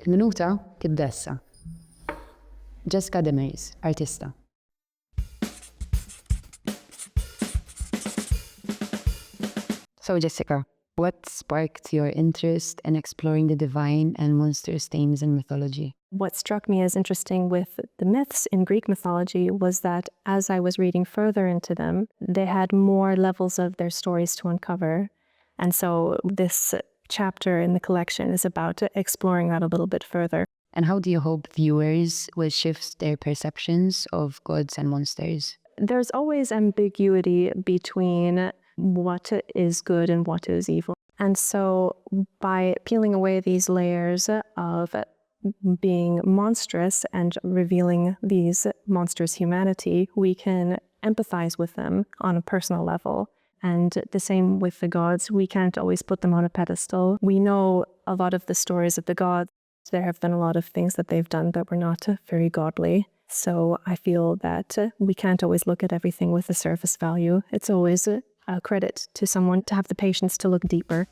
Minuta tiddessa. Jessica DeMers, artista. So Jessica, what sparked your interest in exploring the divine and monstrous themes in mythology? What struck me as interesting with the myths in Greek mythology was that as I was reading further into them, they had more levels of their stories to uncover. And so this chapter in the collection is about exploring that a little bit further. And how do you hope viewers will shift their perceptions of gods and monsters? There's always ambiguity between what is good and what is evil. And so by peeling away these layers of being monstrous and revealing these monsters' humanity, we can empathize with them on a personal level. And the same with the gods. We can't always put them on a pedestal. We know a lot of the stories of the gods. There have been a lot of things that they've done that were not very godly. So I feel that we can't always look at everything with a surface value. It's always a credit to someone to have the patience to look deeper.